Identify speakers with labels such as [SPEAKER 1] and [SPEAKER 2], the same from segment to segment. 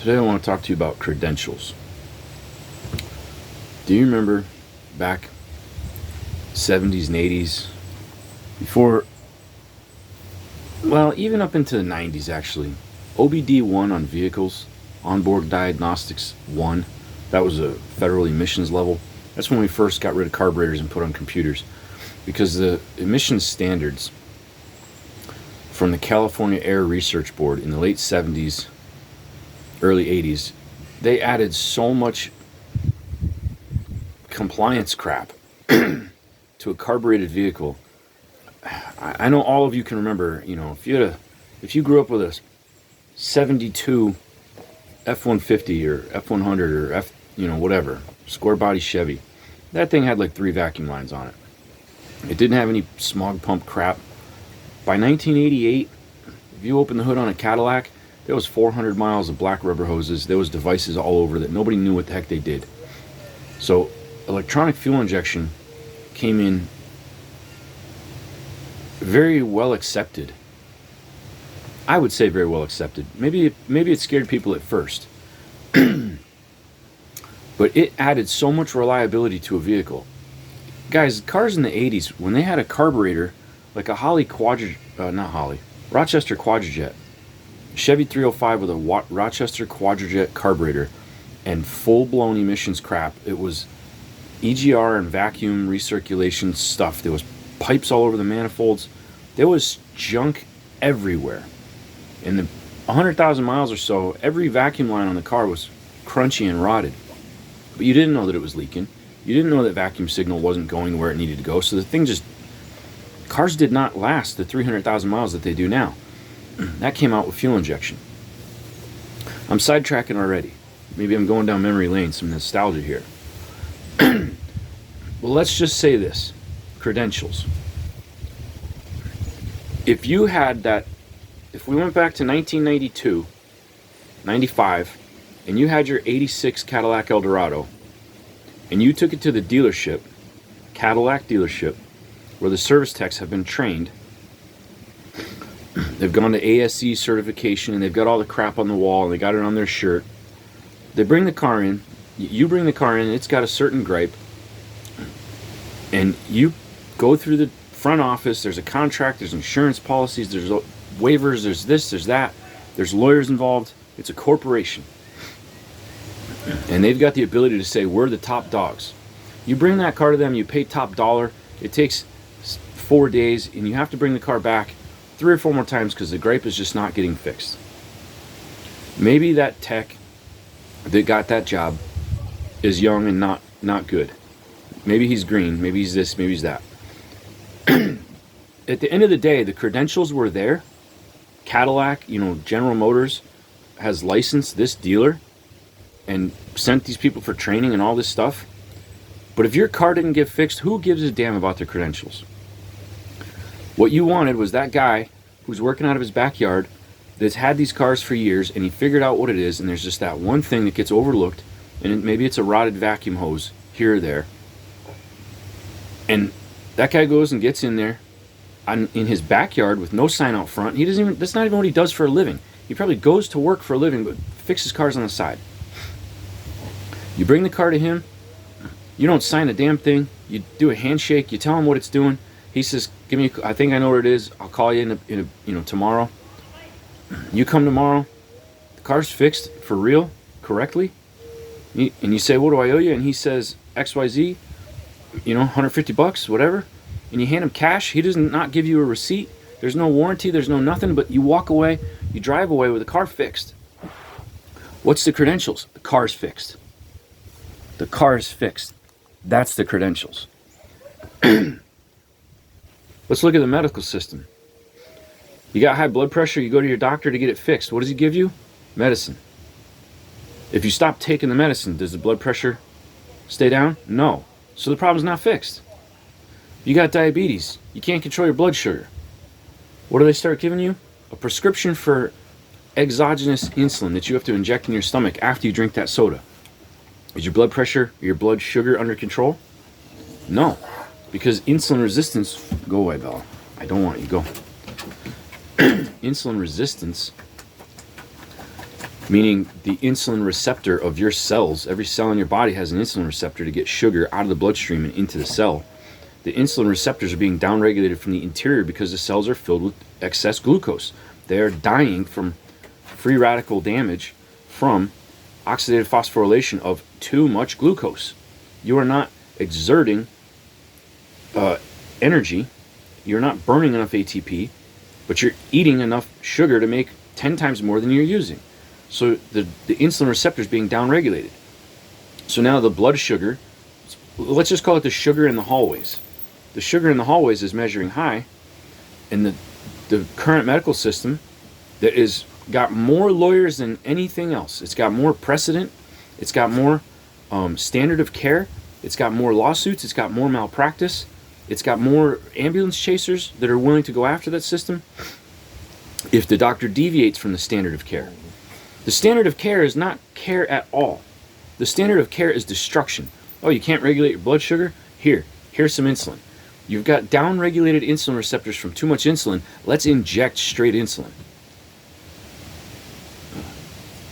[SPEAKER 1] Today I want to talk to you about credentials. Do you remember back 70s and 80s, before, well, even up into the 90s actually, OBD1 on vehicles, onboard diagnostics 1, that was a federal emissions level. That's when we first got rid of carburetors and put on computers, because the emissions standards from the California Air Research Board in the late 70s, early 80s, they added so much compliance crap to a carbureted vehicle. I know all of you can remember, if you grew up with a 72 F-150 or F-100 or whatever, square body Chevy, that thing had like 3 vacuum lines on it. It didn't have any smog pump crap. By 1988, if you open the hood on a Cadillac, there was 400 miles of black rubber hoses. There was devices all over that nobody knew what the heck they did. So electronic fuel injection came in very well accepted. I would say very well accepted. Maybe it scared people at first. But it added so much reliability to a vehicle. Guys, cars in the 80s, when they had a carburetor, like a Rochester Quadrajet, Chevy 305 with a Rochester Quadrajet carburetor and full-blown emissions crap. It was EGR and vacuum recirculation stuff. There was pipes all over the manifolds. There was junk everywhere. In the 100,000 miles or so, every vacuum line on the car was crunchy and rotted. But you didn't know that it was leaking. You didn't know that vacuum signal wasn't going where it needed to go. So the thing cars did not last the 300,000 miles that they do now. That came out with fuel injection. I'm sidetracking already. Maybe I'm going down memory lane, some nostalgia here. Well, let's just say this. Credentials. If you had that, if we went back to 1992, 95, and you had your 86 Cadillac Eldorado, and you took it to the dealership, Cadillac dealership, where the service techs have been trained, they've gone to ASE certification, and they've got all the crap on the wall, and they got it on their shirt. They bring the car in, you bring the car in, it's got a certain gripe, and you go through the front office, there's a contract, there's insurance policies, there's waivers, there's this, there's that, there's lawyers involved. It's a corporation. And they've got the ability to say, we're the top dogs. You bring that car to them, you pay top dollar, it takes 4 days, and you have to bring the car back 3 or 4 more times because the gripe is just not getting fixed. Maybe that tech that got that job is young and not good. Maybe he's green, maybe he's this, maybe he's that. At the end of the day, the credentials were there. Cadillac, General Motors has licensed this dealer and sent these people for training and all this stuff. But if your car didn't get fixed, who gives a damn about their credentials? What you wanted was that guy who's working out of his backyard that's had these cars for years, and he figured out what it is, and there's just that one thing that gets overlooked, and maybe it's a rotted vacuum hose here or there. And that guy goes and gets in there in his backyard with no sign out front. That's not even what he does for a living. He probably goes to work for a living, but fixes cars on the side. You bring the car to him, you don't sign a damn thing, you do a handshake, you tell him what it's doing. He says, I think I know where it is, I'll call you tomorrow. You come tomorrow, the car's fixed for real, correctly, and you say, what do I owe you? And he says, XYZ, $150, whatever, and you hand him cash. He does not give you a receipt. There's no warranty, there's no nothing, but you walk away, you drive away with the car fixed. What's the credentials? The car's fixed. The car is fixed. That's the credentials. Let's look at the medical system. You got high blood pressure, you go to your doctor to get it fixed. What does he give you? Medicine. If you stop taking the medicine, does the blood pressure stay down? No. So the problem's not fixed. You got diabetes. You can't control your blood sugar. What do they start giving you? A prescription for exogenous insulin that you have to inject in your stomach after you drink that soda. Is your blood pressure, your blood sugar under control? No, because insulin resistance, go away, Bella. I don't want you, go. Insulin resistance meaning the insulin receptor of your cells. Every cell in your body has an insulin receptor to get sugar out of the bloodstream and into the cell. The insulin receptors are being downregulated from the interior because the cells are filled with excess glucose. They are dying from free radical damage from oxidative phosphorylation of too much glucose. You are not exerting energy. You're not burning enough ATP, but you're eating enough sugar to make 10 times more than you're using. So the insulin receptor is being downregulated. So now the blood sugar, let's just call it the sugar in the hallways. The sugar in the hallways is measuring high, and the current medical system that is got more lawyers than anything else. It's got more precedent. It's got more standard of care. It's got more lawsuits. It's got more malpractice. It's got more ambulance chasers that are willing to go after that system if the doctor deviates from the standard of care. The standard of care is not care at all. The standard of care is destruction. Oh, you can't regulate your blood sugar? Here's some insulin. You've got downregulated insulin receptors from too much insulin. Let's inject straight insulin.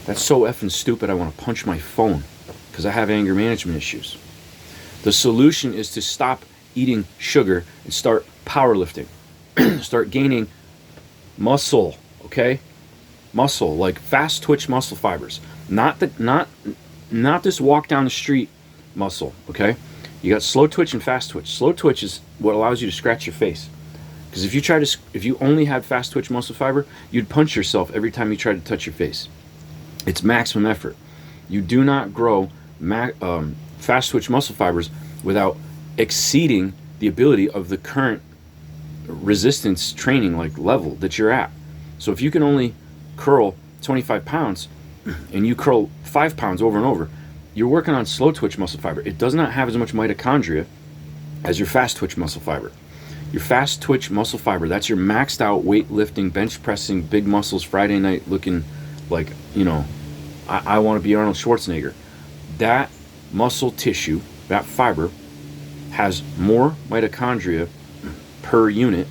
[SPEAKER 1] That's so effing stupid, I want to punch my phone because I have anger management issues. The solution is to stop eating sugar and start powerlifting. Start gaining muscle, okay? Muscle, like fast twitch muscle fibers. Not this walk down the street muscle, okay? You got slow twitch and fast twitch. Slow twitch is what allows you to scratch your face. Because if you only had fast twitch muscle fiber, you'd punch yourself every time you tried to touch your face. It's maximum effort. You do not grow fast twitch muscle fibers without exceeding the ability of the current resistance training level that you're at. So if you can only curl 25 pounds and you curl 5 pounds over and over, you're working on slow twitch muscle fiber. It does not have as much mitochondria as your fast twitch muscle fiber. Your fast twitch muscle fiber, that's your maxed out weightlifting, bench pressing, big muscles, Friday night looking like, I want to be Arnold Schwarzenegger. That muscle tissue, that fiber, has more mitochondria per unit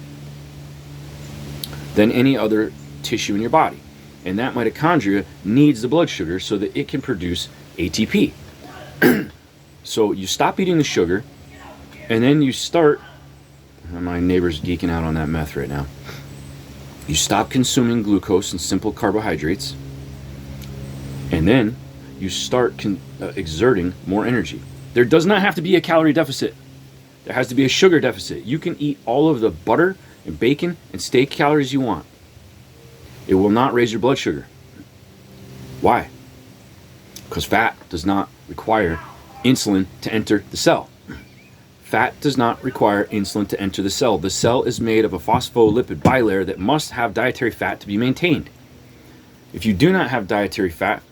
[SPEAKER 1] than any other tissue in your body. And that mitochondria needs the blood sugar so that it can produce ATP. So you stop eating the sugar, and then you start, my neighbor's geeking out on that meth right now. You stop consuming glucose and simple carbohydrates, and then you start exerting more energy. There does not have to be a calorie deficit. There has to be a sugar deficit. You can eat all of the butter and bacon and steak calories you want. It will not raise your blood sugar. Why? Because fat does not require insulin to enter the cell. Fat does not require insulin to enter the cell. The cell is made of a phospholipid bilayer that must have dietary fat to be maintained. If you do not have dietary fat,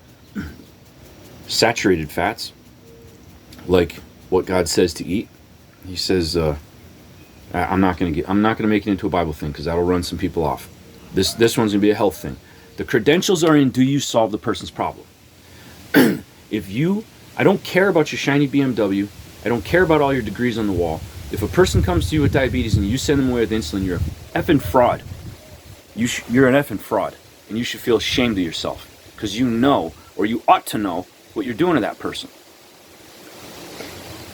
[SPEAKER 1] saturated fats, like what God says to eat, He says, I'm not going to make it into a Bible thing because that'll run some people off. This one's going to be a health thing. The credentials are in, do you solve the person's problem? I don't care about your shiny BMW. I don't care about all your degrees on the wall. If a person comes to you with diabetes and you send them away with insulin, you're an effing fraud. You're an effing fraud. And you should feel ashamed of yourself because you know, or you ought to know, what you're doing to that person.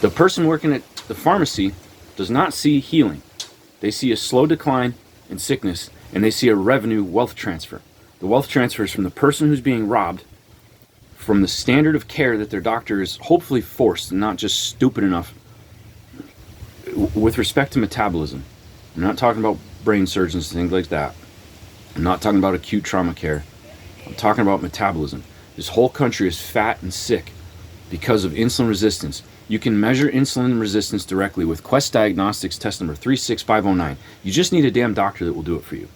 [SPEAKER 1] The person working at the pharmacy does not see healing. They see a slow decline in sickness, and they see a revenue wealth transfer. The wealth transfer is from the person who's being robbed from the standard of care that their doctor is hopefully forced and not just stupid enough with respect to metabolism. I'm not talking about brain surgeons and things like that. I'm not talking about acute trauma care. I'm talking about metabolism. This whole country is fat and sick because of insulin resistance. You can measure insulin resistance directly with Quest Diagnostics test number 36509. You just need a damn doctor that will do it for you.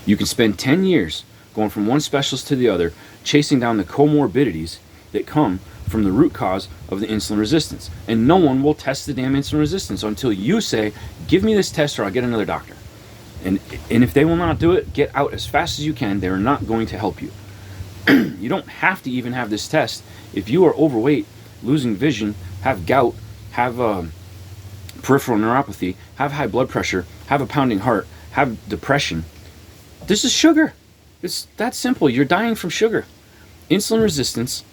[SPEAKER 1] You can spend 10 years going from one specialist to the other, chasing down the comorbidities that come from the root cause of the insulin resistance. And no one will test the damn insulin resistance until you say, give me this test or I'll get another doctor. And if they will not do it, get out as fast as you can. They're not going to help you. You don't have to even have this test. If you are overweight, losing vision, have gout, have peripheral neuropathy, have high blood pressure, have a pounding heart, have depression, this is sugar. It's that simple. You're dying from sugar. Insulin resistance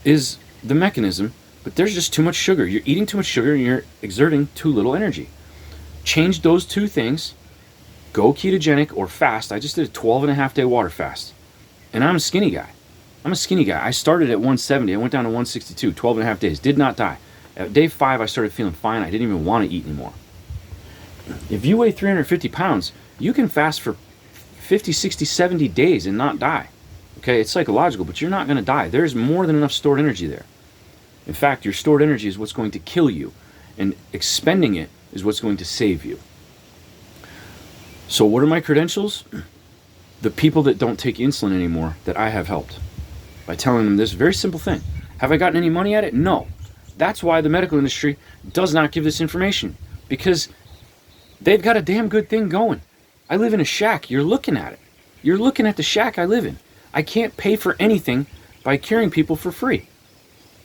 [SPEAKER 1] is the mechanism, but there's just too much sugar. You're eating too much sugar and you're exerting too little energy. Change those two things. Go ketogenic or fast. I just did a 12.5-day water fast. And I'm a skinny guy. I started at 170. I went down to 162, 12.5 days. Did not die. At day 5, I started feeling fine. I didn't even want to eat anymore. If you weigh 350 pounds, you can fast for 50, 60, 70 days and not die. Okay, it's psychological, but you're not going to die. There's more than enough stored energy there. In fact, your stored energy is what's going to kill you, and expending it is what's going to save you. So what are my credentials? The people that don't take insulin anymore that I have helped by telling them this very simple thing. Have I gotten any money at it? No. That's why the medical industry does not give this information, because they've got a damn good thing going. I live in a shack. You're looking at it. You're looking at the shack I live in. I can't pay for anything by curing people for free,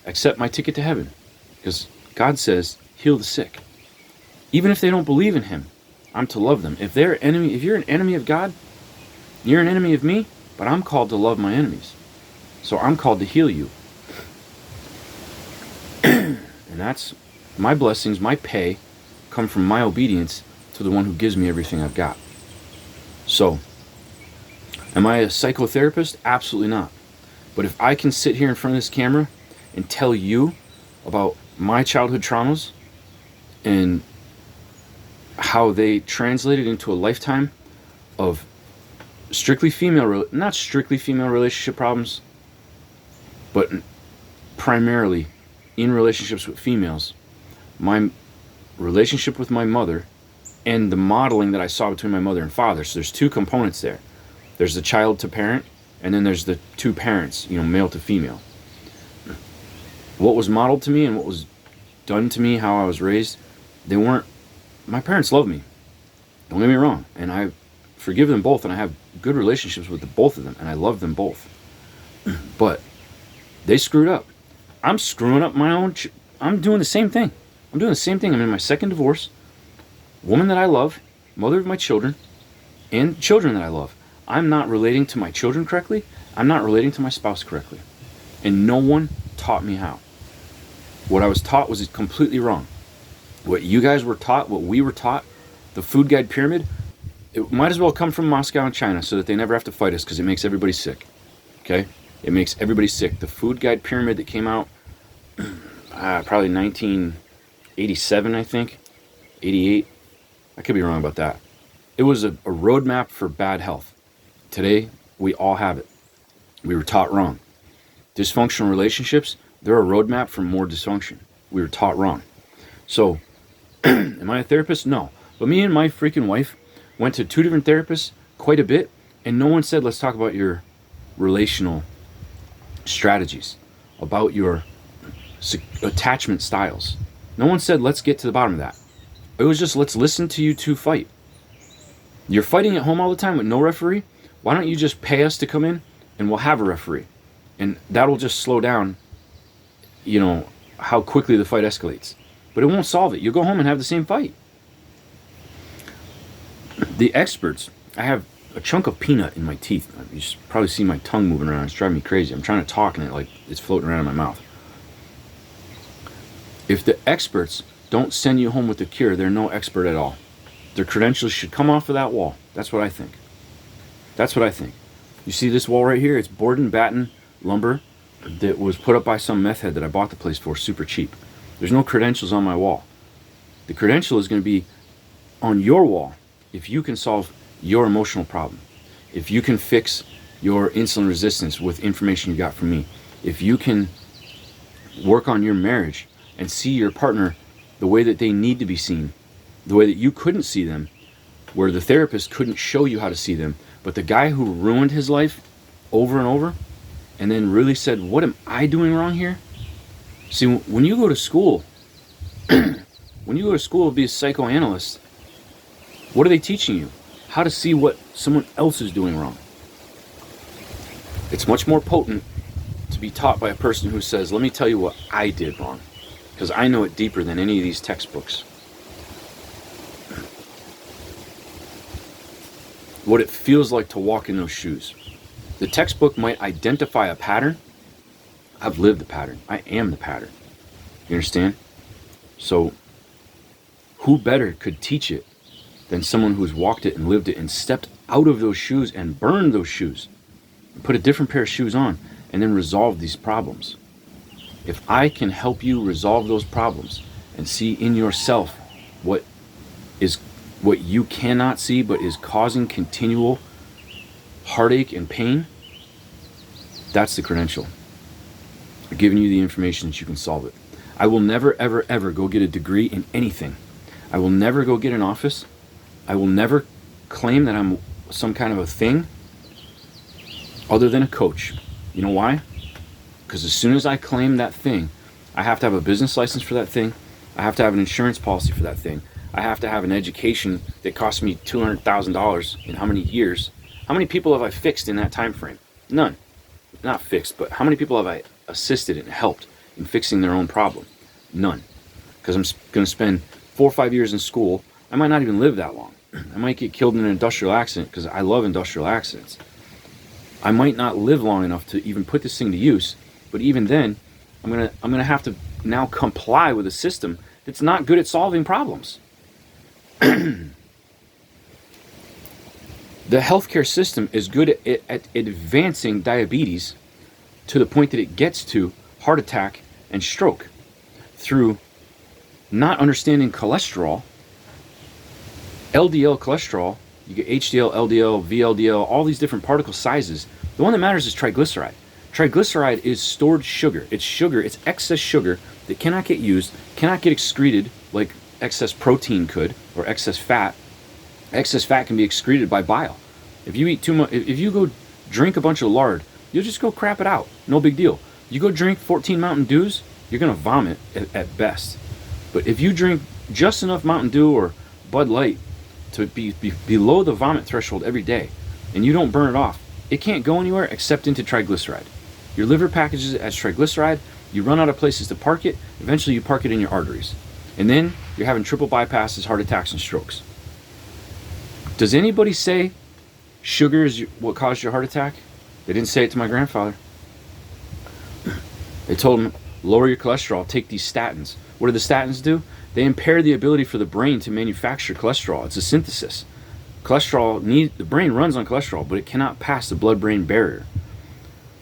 [SPEAKER 1] except my ticket to heaven, because God says, heal the sick. Even if they don't believe in him, I'm to love them. If you're an enemy of God, you're an enemy of me, but I'm called to love my enemies. So I'm called to heal you. And that's my blessings, my pay, come from my obedience to the one who gives me everything I've got. So, am I a psychotherapist? Absolutely not. But if I can sit here in front of this camera and tell you about my childhood traumas and how they translated into a lifetime of not strictly female relationship problems, but primarily in relationships with females, my relationship with my mother, and the modeling that I saw between my mother and father. So there's two components there. There's the child to parent, and then there's the two parents, male to female. What was modeled to me and what was done to me, how I was raised, my parents love me. Don't get me wrong. And I forgive them both, and I have good relationships with both of them, and I love them both. But they screwed up. I'm screwing up my own. I'm doing the same thing. I'm in my second divorce. Woman that I love, mother of my children, and children that I love. I'm not relating to my children correctly. I'm not relating to my spouse correctly. And no one taught me how. What I was taught was completely wrong. What you guys were taught, what we were taught, the food guide pyramid, it might as well come from Moscow and China so that they never have to fight us, because it makes everybody sick. Okay? It makes everybody sick. The food guide pyramid that came out probably 1987, I think. 88. I could be wrong about that. It was a roadmap for bad health. Today, we all have it. We were taught wrong. Dysfunctional relationships, they're a roadmap for more dysfunction. We were taught wrong. So, am I a therapist? No. But me and my freaking wife went to 2 different therapists quite a bit, and no one said, let's talk about your relational strategies, about your attachment styles. No one said, let's get to the bottom of that. It was just, let's listen to you two fight. You're fighting at home all the time with no referee. Why don't you just pay us to come in and we'll have a referee? And that'll just slow down, how quickly the fight escalates. But it won't solve it. You'll go home and have the same fight. The experts, I have a chunk of peanut in my teeth. You should probably see my tongue moving around. It's driving me crazy. I'm trying to talk and it's floating around in my mouth. If the experts don't send you home with the cure, they're no expert at all. Their credentials should come off of that wall. That's what I think. You see this wall right here? It's board and batten lumber that was put up by some meth head that I bought the place for super cheap. There's no credentials on my wall. The credential is going to be on your wall if you can solve your emotional problem, if you can fix your insulin resistance with information you got from me, if you can work on your marriage and see your partner the way that they need to be seen, the way that you couldn't see them, where the therapist couldn't show you how to see them, but the guy who ruined his life over and over and then really said, what am I doing wrong here? See, when you go to school, to be a psychoanalyst, what are they teaching you? How to see what someone else is doing wrong. It's much more potent to be taught by a person who says, let me tell you what I did wrong, because I know it deeper than any of these textbooks. What it feels like to walk in those shoes. The textbook might identify a pattern. I've lived the pattern. I am the pattern. You understand? So who better could teach it than someone who's walked it and lived it and stepped out of those shoes and burned those shoes, and put a different pair of shoes on, and then resolve these problems? If I can help you resolve those problems and see in yourself what you cannot see but is causing continual heartache and pain, that's the credential. I'm giving you the information that you can solve it. I will never, ever, ever go get a degree in anything. I will never go get an office. I will never claim that I'm some kind of a thing other than a coach. You know why? Because as soon as I claim that thing, I have to have a business license for that thing. I have to have an insurance policy for that thing. I have to have an education that cost me $200,000 in how many years? How many people have I fixed in that time frame? None. Not fixed, but how many people have I assisted and helped in fixing their own problem? None. Because I'm going to spend 4 or 5 years in school. I might not even live that long. I might get killed in an industrial accident because I love industrial accidents. I might not live long enough to even put this thing to use. But even then, I'm gonna have to now comply with a system that's not good at solving problems. The healthcare system is good at advancing diabetes to the point that it gets to heart attack and stroke through not understanding cholesterol, LDL cholesterol. You get HDL, LDL, VLDL, all these different particle sizes. The one that matters is triglyceride. Triglyceride is stored sugar. It's excess sugar that cannot get used, cannot get excreted like excess protein could, or excess fat. Excess fat can be excreted by bile. If you eat too much, if you go drink a bunch of lard, you'll just go crap it out. No big deal. You go drink 14 Mountain Dews, you're gonna vomit at best. But if you drink just enough Mountain Dew or Bud Light to be below the vomit threshold every day, and you don't burn it off, it can't go anywhere except into triglyceride. Your liver packages it as triglyceride, you run out of places to park it, eventually you park it in your arteries. And then you're having triple bypasses, heart attacks, and strokes. Does anybody say sugar is what caused your heart attack? They didn't say it to my grandfather. They told him, lower your cholesterol, take these statins. What do the statins do? They impair the ability for the brain to manufacture cholesterol. It's a synthesis. The brain runs on cholesterol, but it cannot pass the blood-brain barrier.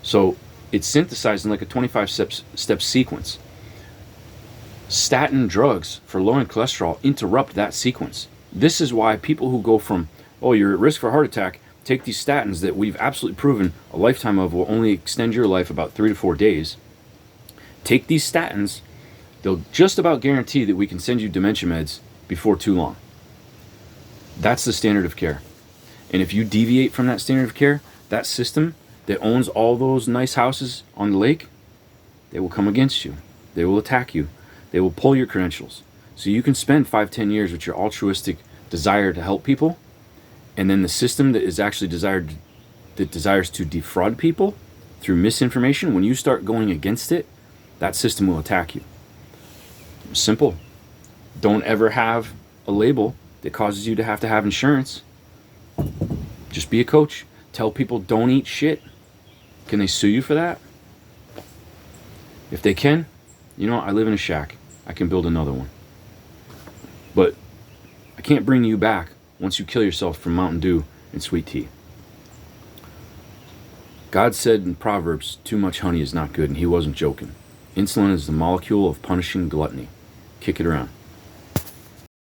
[SPEAKER 1] So it's synthesized in like a 25-step sequence. Statin drugs for lowering cholesterol interrupt that sequence. This is why people who go from, oh, you're at risk for a heart attack, take these statins that we've absolutely proven a lifetime of will only extend your life about 3 to 4 days. Take these statins, they'll just about guarantee that we can send you dementia meds before too long. That's the standard of care. And if you deviate from that standard of care, that system that owns all those nice houses on the lake, they will come against you. They will attack you. They will pull your credentials. So you can spend 5-10 years with your altruistic desire to help people, and then the system that is actually desires to defraud people through misinformation, when you start going against it, that system will attack you. Simple. Don't ever have a label that causes you to have insurance. Just be a coach. Tell people don't eat shit. Can they sue you for that? If they can, I live in a shack. I can build another one. But I can't bring you back once you kill yourself from Mountain Dew and sweet tea. God said in Proverbs, too much honey is not good, and he wasn't joking. Insulin is the molecule of punishing gluttony. Kick it around.